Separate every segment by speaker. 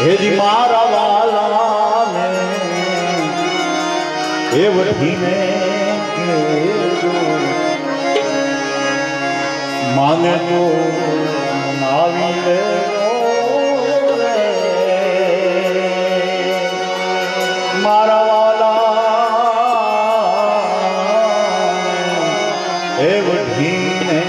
Speaker 1: હેજી મારા વાલાને એ વઠીને માને તો આવી લે મારા વાલા એ વઠીને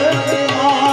Speaker 1: મરજી મારે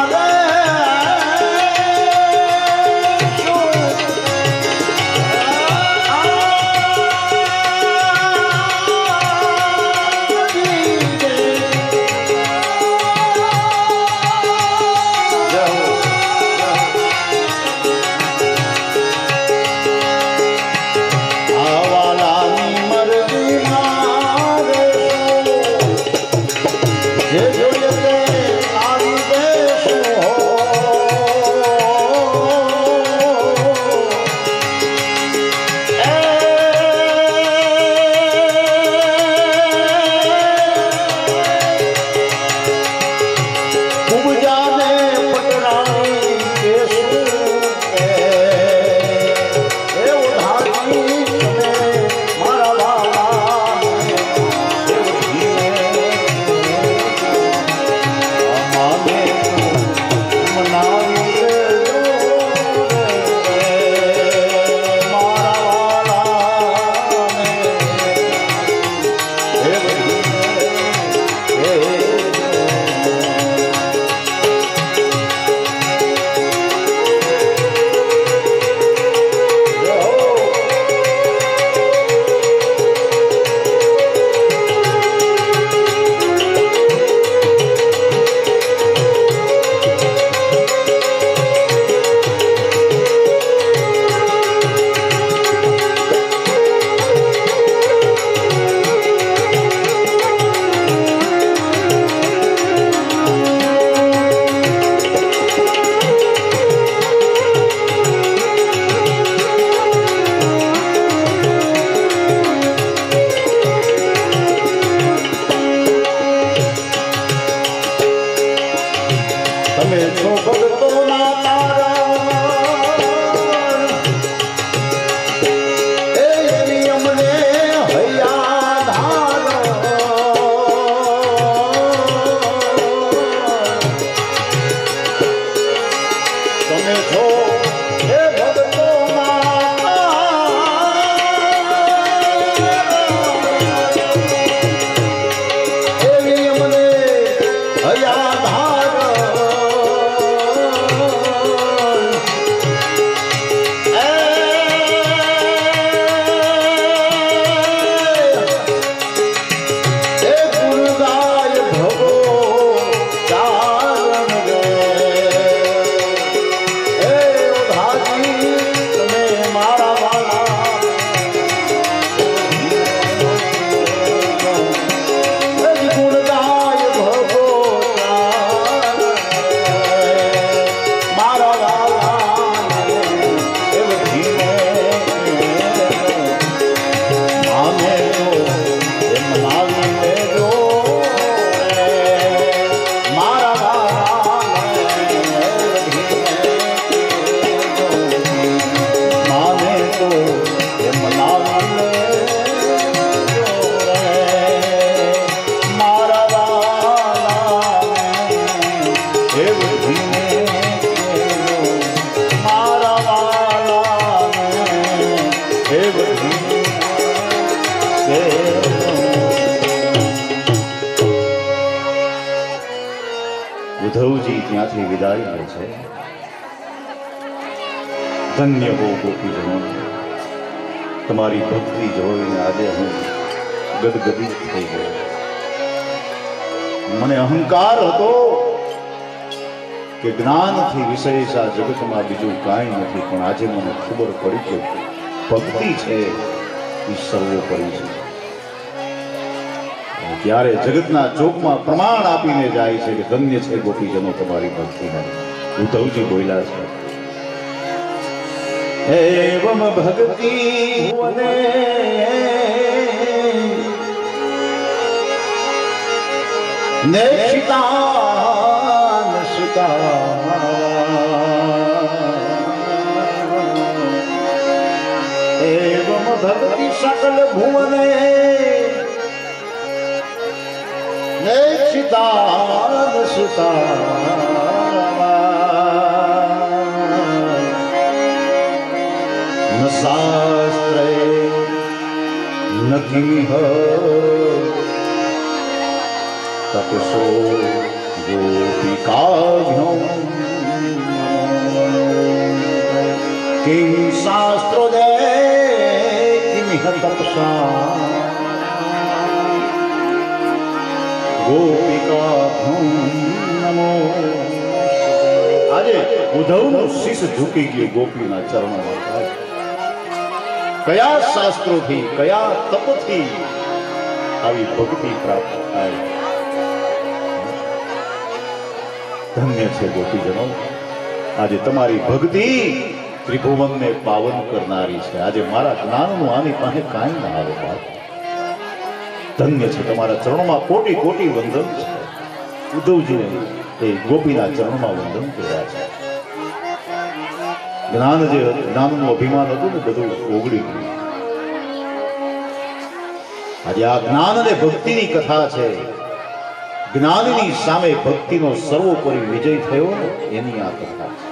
Speaker 1: ઉદ્ધવજી ત્યાંથી વિદાય લે છે. ધન્ય હો ગોપીજનો, તમારી ભક્તિ જોઈને આજે હું ગદગદિત થઈ ગયો. મને અહંકાર હતો કે જ્ઞાનથી વિશેષ આ જગતમાં બીજું કાંઈ નથી, પણ આજે મને ખબર પડી કે ભક્તિ છે એ સર્વોપરી છે. ત્યારે જગતના ચોકમાં પ્રમાણ આપીને જાય છે કે ધન્ય છે ગોપીજનો તમારી ભક્તિને. ઉદ્ધવજી બોલ્યા છે, એવમ ભક્તિ ભુવને નેક્ષિતાન સુતા એવમ ભક્તિ સકલ ભુવને નેક્ષિતાન સુતા ન શાસ્ત્રે ન કિહ તપસો ગોપિકાભ્યો કિમ શાસ્ત્રો દે કિમિહ તપસા ગોપિકાભ્યો નમો. આજે ઉદ્ધવનું શીશ ઝૂકી ગયું ગોપીના ચરણોમાં. કયા શાસ્ત્રોથી કયા તપથી આવી ભક્તિ પ્રાપ્ત થાય? ધન્ય છે ગોપીજનો. આજે તમારી ભક્તિ ત્રિભુવનને પાવન કરનારી છે. આજે મારા જ્ઞાનનું આની પાસે કાંઈ ના આવે. ધન્ય છે, તમારા ચરણોમાં કોટી કોટી વંદન છે. ઉદ્ધવજીને એ ગોપીના ચરણમાં વંદન કર્યા છે. જ્ઞાનનું અભિમાન હતું ને બધું ઓગળી ગયું. આજે આ જ્ઞાન અને ભક્તિની કથા છે. જ્ઞાનની સામે ભક્તિનો સર્વોપરી વિજય થયો ને એની આ કથા છે.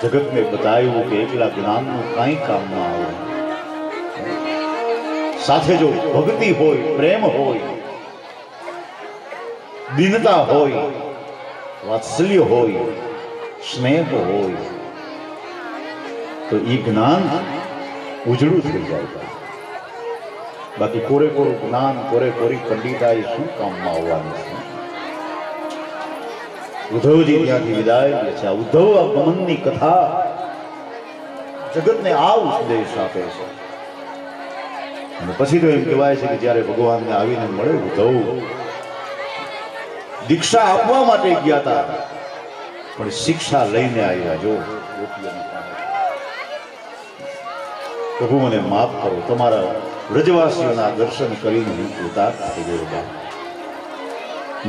Speaker 1: જગતને બતાવ્યું કે એકલા જ્ઞાનનું કાંઈ કામ ના આવે. સાથે જો ભક્તિ હોય, પ્રેમ હોય, દીનતા હોય, વાત્સલ્ય હોય, સ્નેહ હોય તો એ જ્ઞાન ઉજળું થઈ જાય. બાકી કોરે કોરું જ્ઞાન, કોરે કોરી પંડિતાઈ શું કામમાં આવવાનું છે? ઉદ્ધવજી ત્યાંથી વિદાય લે છે. આ ઉદ્ધવ આગમનની કથા જગતને આ ઉપદેશ આપે છે. અને પછી તો એમ કહેવાય છે કે જ્યારે ભગવાનને આવીને મળે ઉદ્ધવ દીક્ષા આપવા માટે ગયા હતા પણ શિક્ષા લઈને આવ્યા. જો પ્રભુ મને માફ કરો, તમારા વ્રજવાસીઓના દર્શન કરીને હું કૃતાર્થ થઈ ગયો.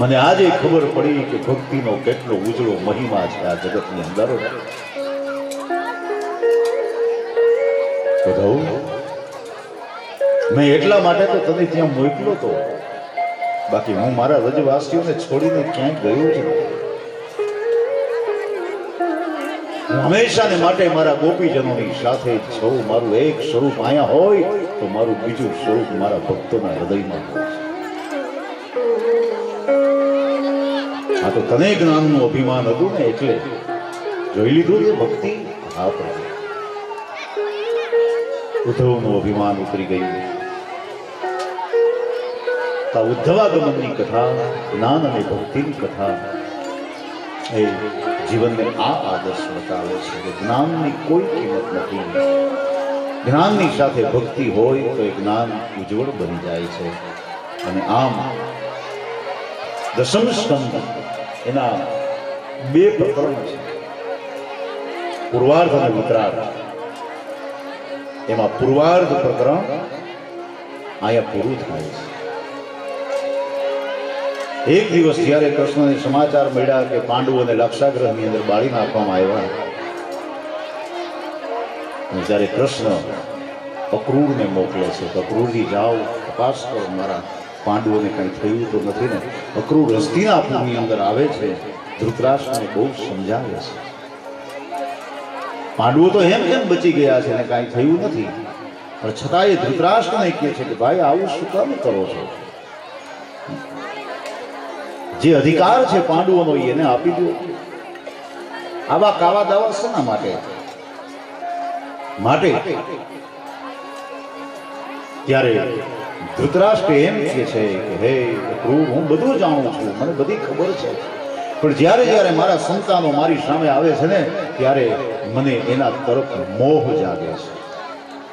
Speaker 1: મને આજે ખબર પડી કે ભક્તિનો કેટલો ઉજળો મહિમા છે આ જગતની અંદર. ઉદ્ધવ, મેં એટલા માટે તો તને ત્યાં મોકલ્યો તો, બાકી હું મારા વ્રજવાસીઓને છોડીને ક્યાંય ગયો જ નથી. હું હંમેશાને માટે મારા ગોપીજનોની સાથે જ છું. મારું એક સ્વરૂપ અહીંયા હોય તો મારું બીજું સ્વરૂપ મારા ભક્તોના હૃદયમાં હોય છે. આ તો તને જ્ઞાનનું અભિમાન હતું ને એટલે જોઈ લીધું એ ભક્તિ. હા પ્રભુ, ઉદ્ધવનું અભિમાન ઉતરી ગયું. ઉદ્ધવાગમનની કથા, જ્ઞાન અને ભક્તિની કથા એ જીવનને આ આદર્શ બતાવે છે કે જ્ઞાનની કોઈ કિંમત નથી. જ્ઞાનની સાથે ભક્તિ હોય તો એ જ્ઞાન ઉજ્જવળ બની જાય છે. અને આમ દશમ સ્કંદ એના બે પ્રકરણ છે, પૂર્વાર્ધ અને ઉત્તરાર્ધ. એમાં પૂર્વાર્ધ પ્રકરણ અહીંયા પૂરું થાય છે. એક દિવસ જ્યારે કૃષ્ણને સમાચાર મળ્યા કે પાંડવોને લાક્ષાગૃહની અંદર બાળી નાખવામાં આવ્યા, ત્યારે કૃષ્ણ અક્રૂરને મોકલે છે કે અક્રૂરજી જાઓ, તપાસ કરો, મારા પાંડવોને કંઈ થયું તો નથી ને. અક્રૂર હસ્તિનાપુરની અંદર આવે છે, ધૃતરાષ્ટ્રને બહુ સમજાવે છે. પાંડવો તો એમ બચી ગયા છે ને કાંઈ થયું નથી, પણ છતાં એ ધૃતરાષ્ટ્રને કહે છે કે ભાઈ આવું શું કામ કરો છો? જે અધિકાર છે પાંડવોનો એને આપી દો. આવા કાવા દાવા શેના માટે? ત્યારે ધૃતરાષ્ટ્ર એમ કહે છે કે હે અક્રૂર, હું બધું જાણું છું, મને બધી ખબર છે, પણ જ્યારે મારા સંતાનો મારી સામે આવે છે ને ત્યારે મને એના તરફ મોહ જાગે છે.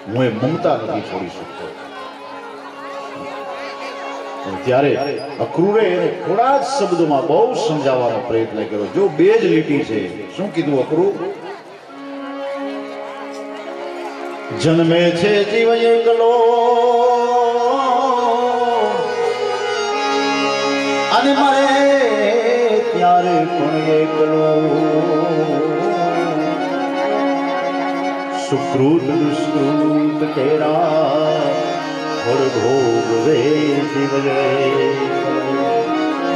Speaker 1: હું એ મમતા નથી છોડી શકતો. ત્યારે અક્રૂરે એને થોડા જ શબ્દોમાં બહુ સમજાવવાનો પ્રયત્ન કર્યો. જો બે જ લીટી છે. શું કીધું અક્રૂર? જન્મે છે જીવ એકલો અને મરે ત્યારે પણ એકલો. સુકૃત દુષ્કૃત તેરા ભોગવે જીવજે.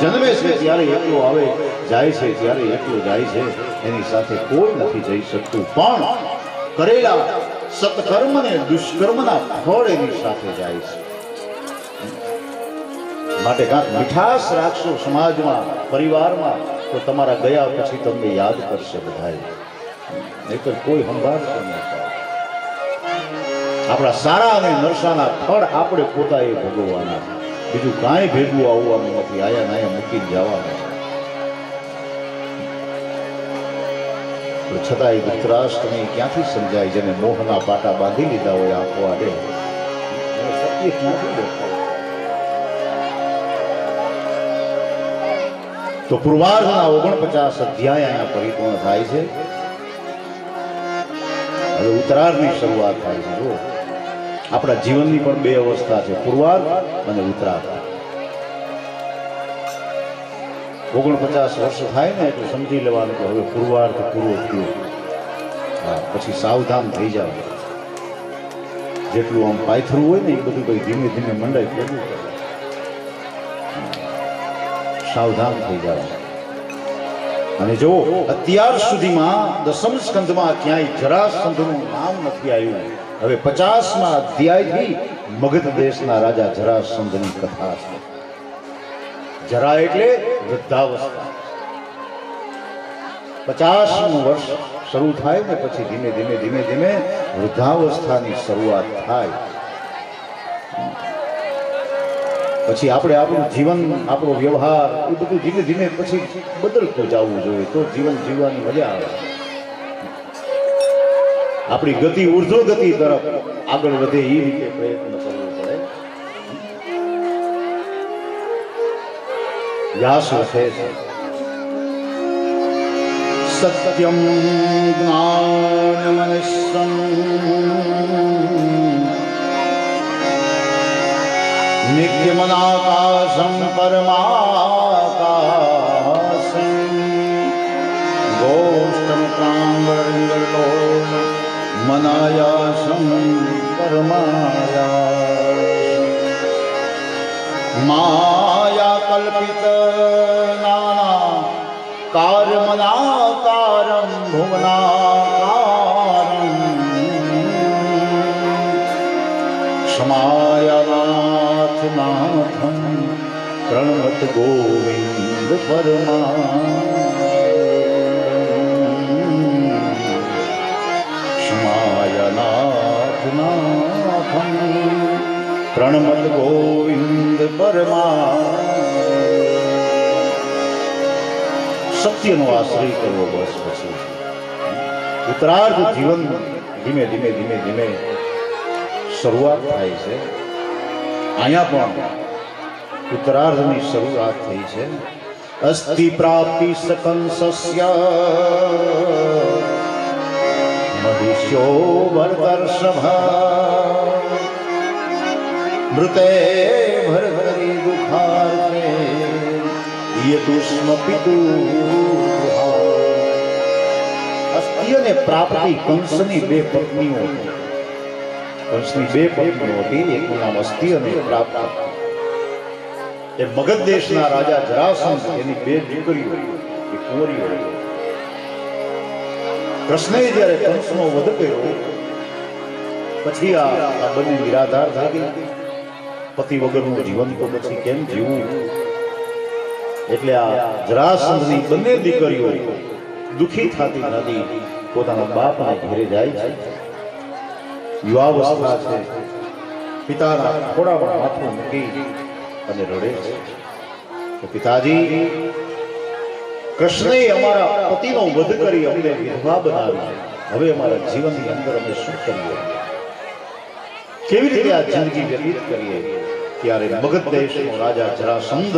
Speaker 1: જન્મે છે ત્યારે એકલો આવે, જાય છે ત્યારે એકલો જાય છે. એની સાથે કોઈ નથી જઈ શકતું, પણ કરેલા સત્કર્મ ને દુષ્કર્મના ફળ એની સાથે જાય છે. માટે કાંક મીઠાશ રાખશો સમાજમાં, પરિવારમાં, તો તમારા ગયા પછી તમને યાદ કરશે બધાય, નહીતર કોઈ સંભાળશે નહીં. આપણા સારા અને નરસાના ફળ આપણે પોતાએ ભોગવવાના, બીજું કાંઈ ભેગું આવવાનું નથી, આયા નાયા મૂકીને જવાના. છતાંય ધૃતરાષ્ટ્રને ક્યાંથી સમજાય, જેને મોહના પાટા બાંધી લીધા હોય આંખો આડે, સત્ય ક્યાંથી દેખાય? તો પૂર્વાર્ધના 49 અધ્યાય અહીંયા પરિપૂર્ણ થાય છે. હવે ઉત્તરાર્ધની શરૂઆત થાય છે. જો આપણા જીવનની પણ બે અવસ્થા છે, પૂર્વાર્ધ અને ઉત્તરાર્ધ. 49 વર્ષ થાય ને એટલે સમજી લેવાનું કે હવે પૂર્વાર્ધ પૂરો થયો. હા, પછી સાવધાન થઈ જાવ. જેટલું આમ પાયથરું હોય ને એ બધું કઈ ધીમે ધીમે મંડાઈ કરવું પડે. સાવધાન થઈ જાવ. અને જો અત્યાર સુધીમાં દસમ સ્કંદમાં ક્યાંય જરાસંધનું નામ નથી આવ્યું. હવે 50મા અધ્યાયથી મગધ દેશના રાજા જરાસંધની કથા છે. જરા એટલે વૃદ્ધાવસ્થા. 50મું વર્ષ શરૂ થાય ને પછી ધીમે ધીમે ધીમે ધીમે વૃદ્ધાવસ્થાની શરૂઆત થાય. પછી આપણે આપણું જીવન, આપણો વ્યવહાર એ બધું ધીમે ધીમે પછી બદલતું જવું જોઈએ, તો જીવન જીવવાની મજા આવે. આપણી ગતિ ઉર્ધ્વ ગતિ તરફ આગળ વધે એ રીતે પ્રયત્ન કરવો પડે. વ્યાસ લખે છે, સત્યમ જ્ઞાનમનસ્સં નિત્યમનાકાશં પરમાકાશં ગોષ્ઠમ પ્રાંગણલોલ મનાયાસં પરમાયાસં માયા કલ્પિત નાના કાર્યમનાકારં ભુવનાકારં સમાયાનાથ નાથં પ્રણમત ગોવિંદ સમાયાનાથ નાથં પ્રણમત ગોવિંદ સત્યનો આશ્રય કરવો. બસ પછી ઉત્તરાર્ધ જીવન ધીમે ધીમે ધીમે ધીમે શરૂઆત થાય છે. અહીંયા પણ ઉત્તરાર્ધની શરૂઆત થઈ છે. અસ્તિ પ્રાપ્તિ સકંસસ્ય મહિષ્યો વર્તર્ષભ મૃતે ભરભરી દુખાર્તે યતુષ્મ પિતુ. અસ્તિ અને પ્રાપ્તિ, કંસની બે પત્નીઓ હતી. કંસની બે પત્નીઓ હતી, એકનું નામ અસ્તિ અને પ્રાપ્તિ. એ મગધ દેશના રાજા જરાસંધ, એની બે દીકરીઓ, એ કુંવરીઓ. કૃષ્ણએ જ્યારે કંસનો વધ કર્યો પછી આ બંને નિરાધાર થઈ ગઈ. પતિ વગરનું જીવન તો પછી કેમ જીવવું? એટલે આ જરાસંધની બંને દીકરીઓ દુઃખી થતી નથી, પોતાના બાપના ઘરે જાય છે. યુવાવસ્થા છે, પિતાના ખોળામાં માથું મૂકી અને રડે છે કે પિતાજી, કૃષ્ણએ અમારા પતિનો વધ કરી અમને વિધવા બનાવી, હવે અમારા જીવનની અંદર અમે શું કરીએ? કેવી રીતે આ જિંદગી વ્યતીત કરીએ? ત્યારે મગધ દેશનો રાજા જરાસંધ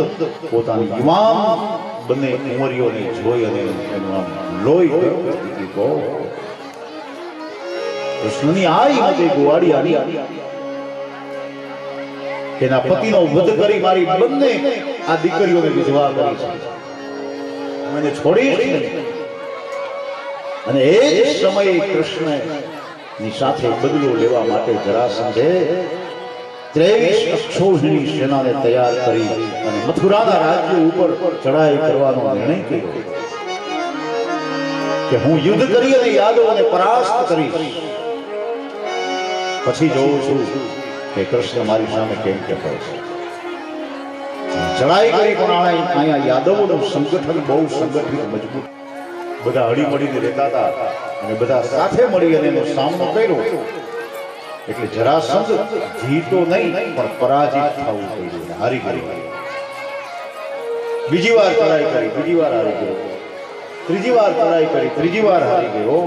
Speaker 1: પોતાની યુવાન બંને કુંવરીઓને જોઈ અને એનું આમ લોહી કૃષ્ણની આઈ મતે ગોવાડી આવી. એના પતિનો વધ કરી મારી બંને આ દીકરીઓને વિધવા કરી છે, મને છોડી નહીં. અને એ જ સમયે કૃષ્ણની સાથે બદલો લેવા માટે જરાસંધે 23 અક્ષૌહિણી સેનાને તૈયાર કરી અને મથુરાના રાજ્ય ઉપર ચડાઈ કરવાનો નિર્ણય કર્યો કે હું યુદ્ધ કરી અને યાદવોને પરાસ્ત કરીશ. પછી જોઉં છું કે કૃષ્ણ મારી સામે કેમ કે કરે છે. ચડાઈ કરી પણ અહીંયા યાદવોનું સંગઠન બહુ સંગઠિત મજબૂત, બધા હળીમળીને રહેતા હતા અને બધા સાથે મળી અને એનો સામનો કર્યો. એટલે જરાસંઘ જીતો નહીં પણ પરાજિત થવું પડ્યું, હારી ગયો. બીજી વાર ચડાઈ કરી, બીજી વાર હારી ગયો, ત્રીજી વાર ચડાઈ કરી, ત્રીજી વાર હારી ગયો.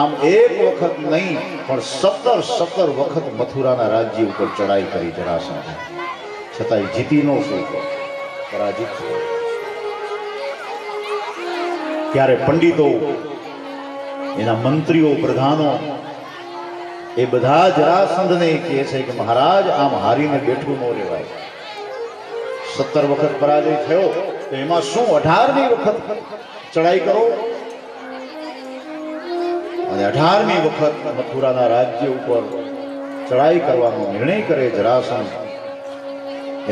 Speaker 1: આમ એક વખત નહીં પણ 17 વખત મથુરાના રાજ્ય ઉપર ચડાઈ કરી જરાસંઘ, છતાંય જીતી ન શક્યો, પરાજિત થયો. ત્યારે પંડિતો, એના મંત્રીઓ, પ્રધાનો એ બધા જરાસંઘને કહે છે કે મહારાજ આમ હારીને બેઠું ન રહેવાય. 17 વખત પરાજય થયો તો એમાં શું 18મી વખત ચડાઈ કરો અને 18મી વખત મથુરાના રાજ્ય ઉપર ચડાઈ કરવાનો નિર્ણય કરે જરાસંઘ.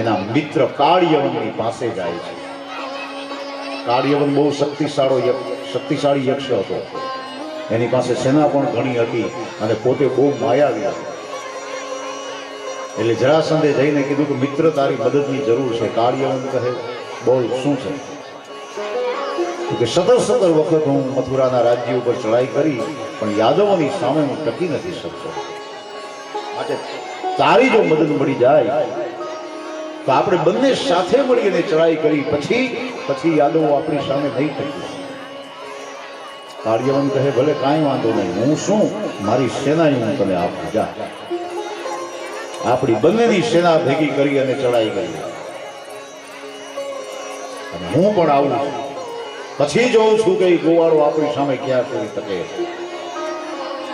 Speaker 1: એના મિત્ર કાળયવનની પાસે જાય છે. કાળયવન બહુ શક્તિશાળી યક્ષ હતો. એની પાસે સેના પણ ઘણી હતી અને પોતે બહુ માયાવી હતી. એટલે જરાસંઘે જઈને કીધું કે મિત્ર તારી મદદની જરૂર છે. કાળયવન કહે બોલ શું છે? કે 17 વખત હું મથુરાના રાજ્ય ઉપર ચડાઈ કરી પણ યાદવોની સામે હું ટકી નથી શકતો. માટે તારી જો મદદ મળી જાય તો આપણે બંને સાથે મળી અને ચડાઈ કરી પછી યાદવો આપણી સામે નહીં ટકી. કાળયવન કહે ભલે કાંઈ વાંધો નહીં, હું શું મારી સેના હું તને આપું, જા. આપણી બંનેની સેના ભેગી કરી અને ચડાઈ કરી અને હું પણ આવું છું. પછી જોઉં છું કે ગોવાળો આપણી સામે ક્યાં સુધી ટકે.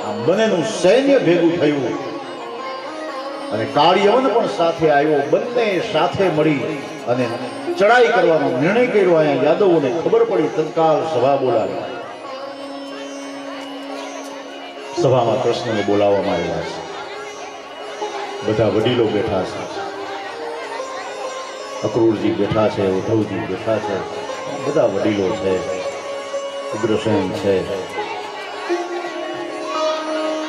Speaker 1: આમ બંનેનું સૈન્ય ભેગું થયું અને કાળયવન પણ સાથે આવ્યો. બંને સાથે મળી અને ચડાઈ કરવાનો નિર્ણય કર્યો. અહીંયા યાદવોને ખબર પડી, તત્કાલ સભા બોલાવી. સભામાં કૃષ્ણને બોલાવવામાં આવ્યા છે. બધા વડીલો બેઠા છે. અક્રૂરજી બેઠા છે, ઉદ્ધવજી બેઠા છે, બધા વડીલો છે, ઉગ્રસેન છે.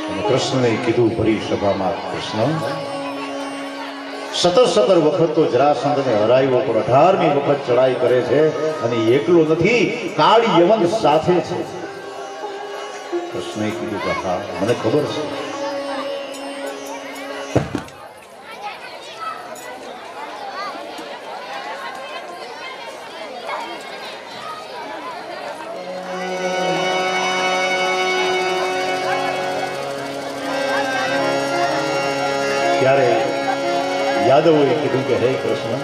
Speaker 1: અને કૃષ્ણને કીધું ભરી સભામાં, કૃષ્ણ 17 વખત તો જરાસંઘને હરાવ્યો પણ 18મી વખત ચડાઈ કરે છે અને એકલો નથી, કાળયવન સાથે છે. કૃષ્ણએ કીધું કે હા મને ખબર છે. ત્યારે યાદવોએ કીધું કે હે કૃષ્ણ,